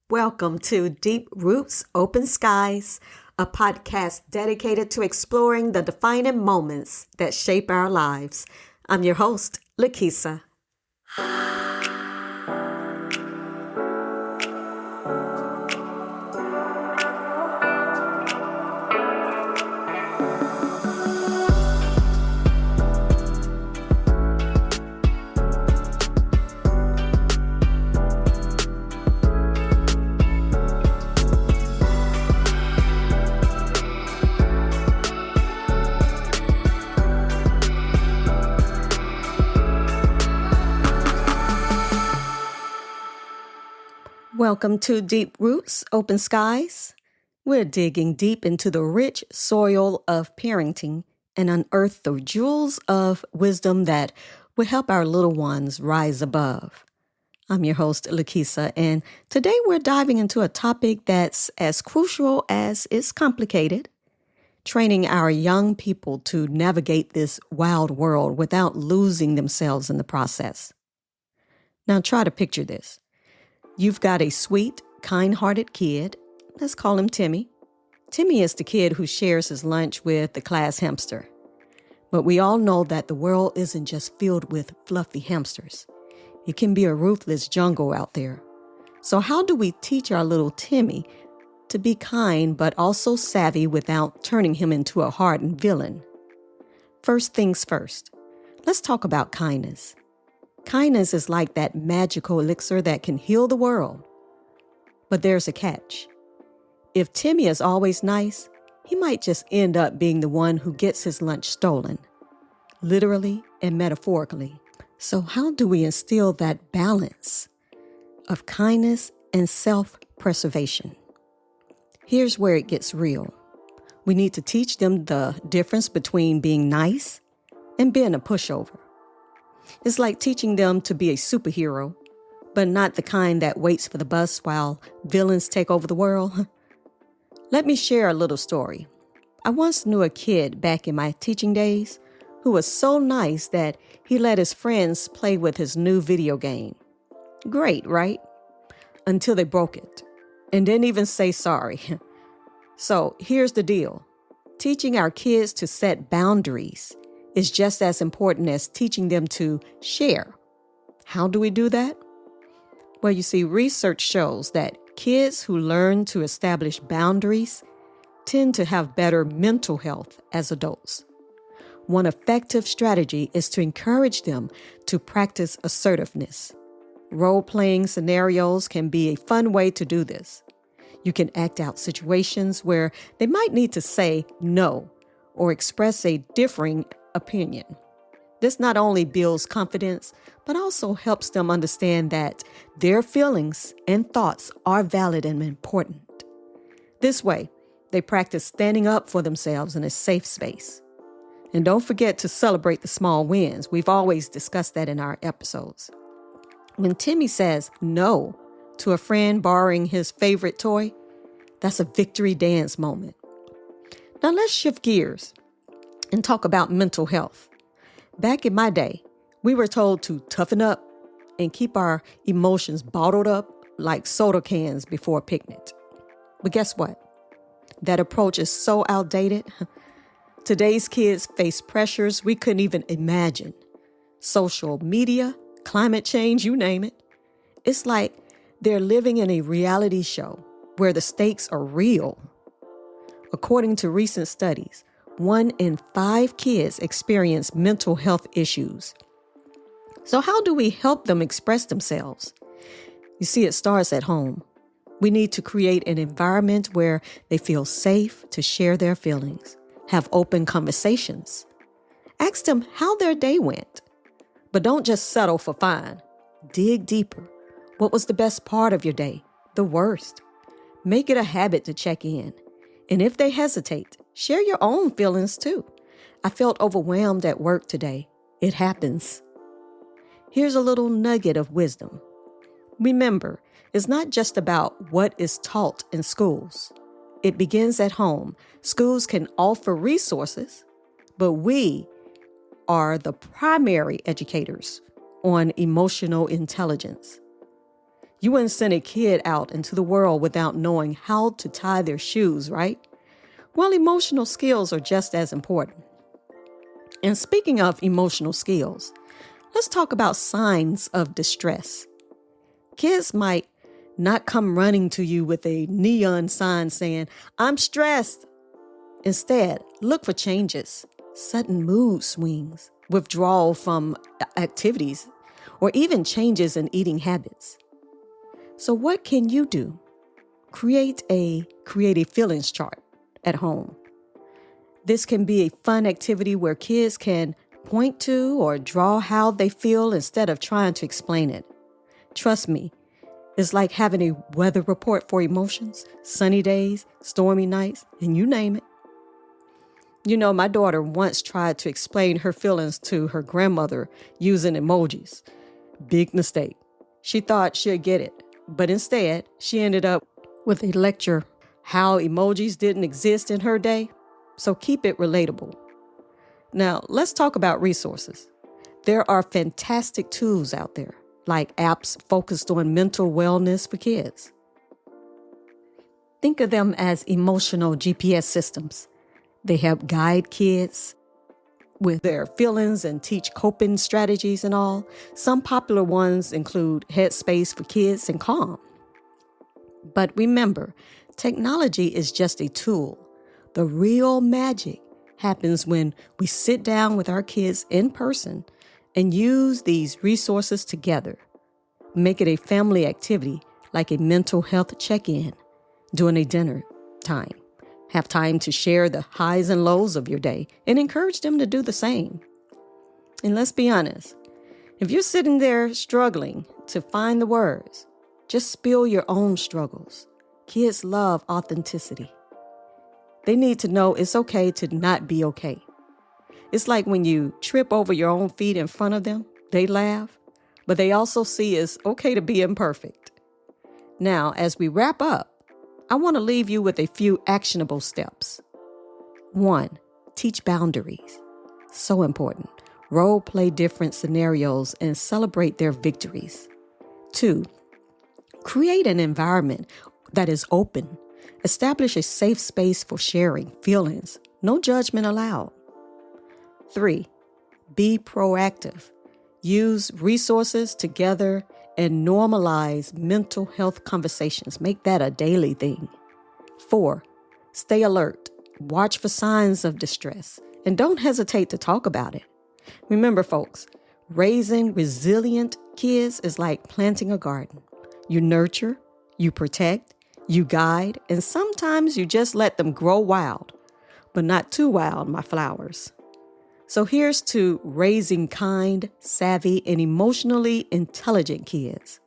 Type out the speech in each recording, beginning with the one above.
Welcome to Deep Roots, Open Skies, a podcast dedicated to exploring the defining moments that shape our lives. I'm your host, Lakisa. Welcome to Deep Roots, Open Skies. We're digging deep into the rich soil of parenting and unearth the jewels of wisdom that will help our little ones rise above. I'm your host, Lakisa, and today we're diving into a topic that's as crucial as it's complicated, training our young people to navigate this wild world without losing themselves in the process. Now try to picture this. You've got a sweet, kind-hearted kid. Let's call him Timmy. Timmy is the kid who shares his lunch with the class hamster. But we all know that the world isn't just filled with fluffy hamsters. It can be a ruthless jungle out there. So how do we teach our little Timmy to be kind but also savvy without turning him into a hardened villain? First things first, let's talk about kindness. Kindness is like that magical elixir that can heal the world. But there's a catch. If Timmy is always nice, he might just end up being the one who gets his lunch stolen, literally and metaphorically. So how do we instill that balance of kindness and self-preservation? Here's where it gets real. We need to teach them the difference between being nice and being a pushover. It's like teaching them to be a superhero, but not the kind that waits for the bus while villains take over the world. Let me share a little story. I once knew a kid back in my teaching days who was so nice that he let his friends play with his new video game. Great, right? Until they broke it and didn't even say sorry. So here's the deal. Teaching our kids to set boundaries is just as important as teaching them to share. How do we do that? Well, you see, research shows that kids who learn to establish boundaries tend to have better mental health as adults. One effective strategy is to encourage them to practice assertiveness. Role-playing scenarios can be a fun way to do this. You can act out situations where they might need to say no or express a differing opinion. This not only builds confidence, but also helps them understand that their feelings and thoughts are valid and important. This way, they practice standing up for themselves in a safe space. And don't forget to celebrate the small wins. We've always discussed that in our episodes. When Timmy says no to a friend borrowing his favorite toy, that's a victory dance moment. Now let's shift gears and talk about mental health. Back in my day, we were told to toughen up and keep our emotions bottled up like soda cans before a picnic. But guess what? That approach is so outdated. Today's kids face pressures we couldn't even imagine. Social media, climate change, you name it. It's like they're living in a reality show where the stakes are real. According to recent studies, 1 in 5 kids experience mental health issues. So how do we help them express themselves? You see, it starts at home. We need to create an environment where they feel safe to share their feelings, have open conversations. Ask them how their day went. But don't just settle for fine. Dig deeper. What was the best part of your day? The worst? Make it a habit to check in. And if they hesitate, share your own feelings too. I felt overwhelmed at work today. It happens. Here's a little nugget of wisdom. Remember, it's not just about what is taught in schools. It begins at home. Schools can offer resources, but we are the primary educators on emotional intelligence. You wouldn't send a kid out into the world without knowing how to tie their shoes, right? Well, emotional skills are just as important. And speaking of emotional skills, let's talk about signs of distress. Kids might not come running to you with a neon sign saying, "I'm stressed." Instead, look for changes, sudden mood swings, withdrawal from activities, or even changes in eating habits. So what can you do? Create a feelings chart at home. This can be a fun activity where kids can point to or draw how they feel instead of trying to explain it. Trust me, it's like having a weather report for emotions, sunny days, stormy nights, and you name it. You know, my daughter once tried to explain her feelings to her grandmother using emojis. Big mistake. She thought she'd get it, but instead, she ended up with a lecture how emojis didn't exist in her day. So keep it relatable. Now, let's talk about resources. There are fantastic tools out there, like apps focused on mental wellness for kids. Think of them as emotional GPS systems. They help guide kids with their feelings and teach coping strategies and all. Some popular ones include Headspace for Kids and Calm. But remember, technology is just a tool. The real magic happens when we sit down with our kids in person and use these resources together. Make it a family activity like a mental health check-in during a dinner time. Have time to share the highs and lows of your day and encourage them to do the same. And let's be honest, if you're sitting there struggling to find the words, just spill your own struggles. Kids love authenticity. They need to know it's okay to not be okay. It's like when you trip over your own feet in front of them, they laugh, but they also see it's okay to be imperfect. Now, as we wrap up, I want to leave you with a few actionable steps. 1, teach boundaries. So important. Role play different scenarios and celebrate their victories. 2, create an environment that is open. Establish a safe space for sharing feelings. No judgment allowed. 3, be proactive. Use resources together and normalize mental health conversations. Make that a daily thing. 4, stay alert. Watch for signs of distress and don't hesitate to talk about it. Remember, folks, raising resilient kids is like planting a garden. You nurture, you protect, you guide, and sometimes you just let them grow wild, but not too wild, my flowers. So here's to raising kind, savvy, and emotionally intelligent kids.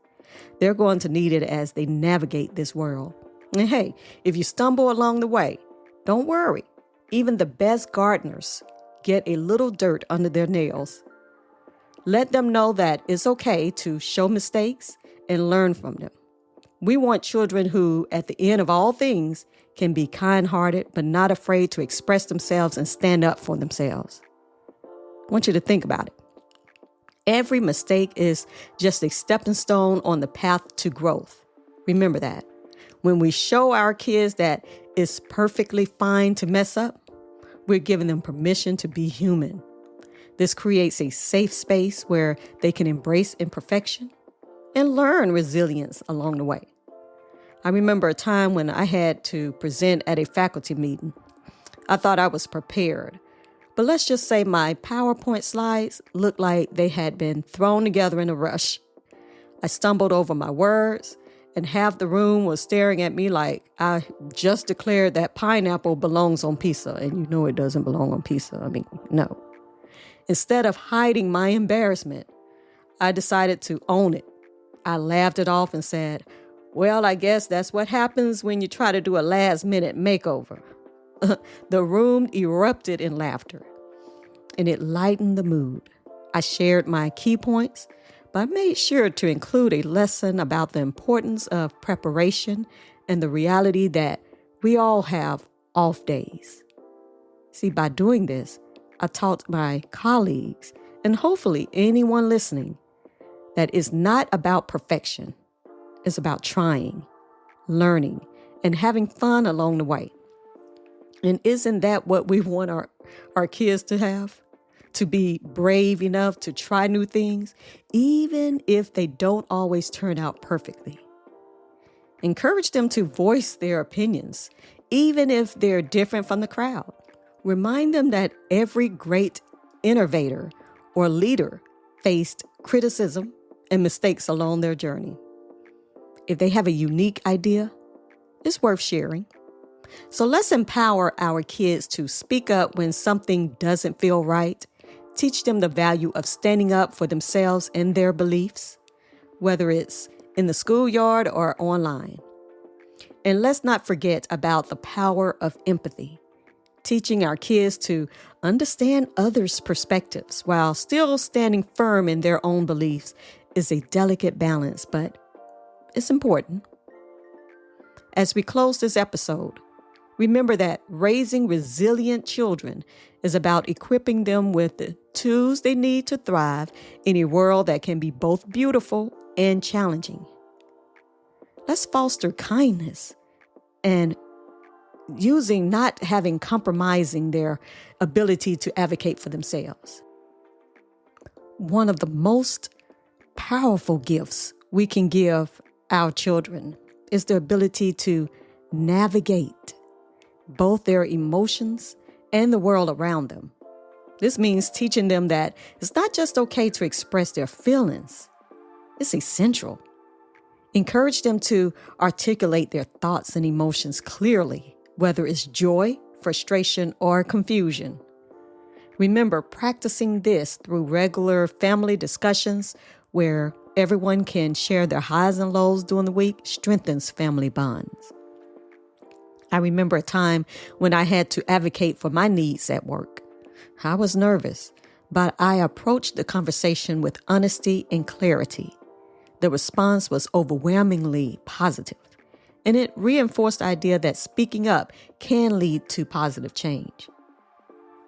They're going to need it as they navigate this world. And hey, if you stumble along the way, don't worry. Even the best gardeners get a little dirt under their nails. Let them know that it's okay to show mistakes and learn from them. We want children who, at the end of all things, can be kind-hearted but not afraid to express themselves and stand up for themselves. I want you to think about it. Every mistake is just a stepping stone on the path to growth. Remember that. When we show our kids that it's perfectly fine to mess up, we're giving them permission to be human. This creates a safe space where they can embrace imperfection and learn resilience along the way. I remember a time when I had to present at a faculty meeting. I thought I was prepared, but let's just say my PowerPoint slides looked like they had been thrown together in a rush. I stumbled over my words, and half the room was staring at me like I just declared that pineapple belongs on pizza, and you know it doesn't belong on pizza. I mean, no. Instead of hiding my embarrassment, I decided to own it. I laughed it off and said, "Well, I guess that's what happens when you try to do a last-minute makeover." The room erupted in laughter, and it lightened the mood. I shared my key points, but I made sure to include a lesson about the importance of preparation and the reality that we all have off days. See, by doing this, I taught my colleagues, and hopefully anyone listening, that it's not about perfection. is about trying, learning, and having fun along the way. And isn't that what we want our kids to have? To be brave enough to try new things, even if they don't always turn out perfectly. Encourage them to voice their opinions, even if they're different from the crowd. Remind them that every great innovator or leader faced criticism and mistakes along their journey. If they have a unique idea, it's worth sharing. So let's empower our kids to speak up when something doesn't feel right. Teach them the value of standing up for themselves and their beliefs, whether it's in the schoolyard or online. And let's not forget about the power of empathy. Teaching our kids to understand others' perspectives while still standing firm in their own beliefs is a delicate balance, but it's important. As we close this episode, remember that raising resilient children is about equipping them with the tools they need to thrive in a world that can be both beautiful and challenging. Let's foster kindness and not compromising their ability to advocate for themselves. One of the most powerful gifts we can give our children is the ability to navigate both their emotions and the world around them. This means teaching them that it's not just okay to express their feelings. It's essential. Encourage them to articulate their thoughts and emotions clearly, whether it's joy, frustration, or confusion. Remember, practicing this through regular family discussions where everyone can share their highs and lows during the week strengthens family bonds. I remember a time when I had to advocate for my needs at work. I was nervous, but I approached the conversation with honesty and clarity. The response was overwhelmingly positive, and it reinforced the idea that speaking up can lead to positive change.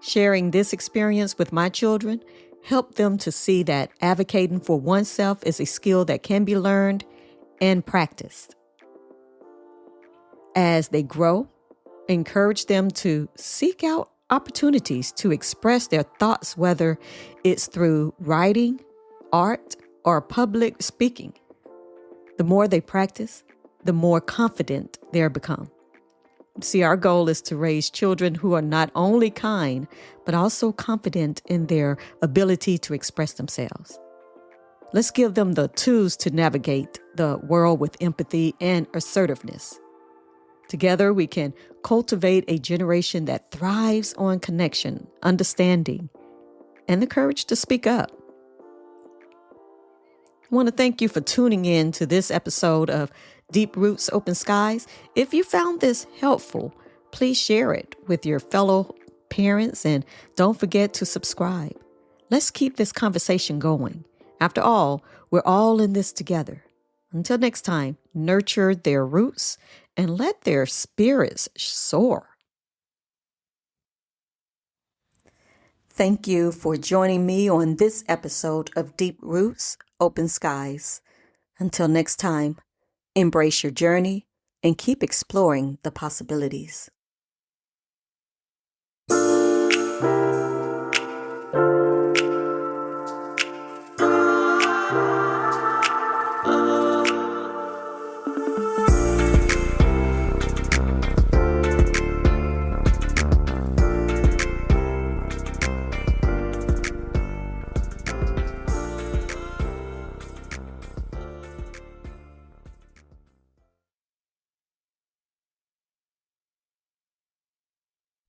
Sharing this experience with my children helped them to see that advocating for oneself is a skill that can be learned and practiced. As they grow, encourage them to seek out opportunities to express their thoughts, whether it's through writing, art, or public speaking. The more they practice, the more confident they become. See, our goal is to raise children who are not only kind, but also confident in their ability to express themselves. Let's give them the tools to navigate the world with empathy and assertiveness. Together, we can cultivate a generation that thrives on connection, understanding, and the courage to speak up. I want to thank you for tuning in to this episode of Deep Roots, Open Skies. If you found this helpful, please share it with your fellow parents and don't forget to subscribe. Let's keep this conversation going. After all, we're all in this together. Until next time, nurture their roots and let their spirits soar. Thank you for joining me on this episode of Deep Roots, Open Skies. Until next time, embrace your journey and keep exploring the possibilities.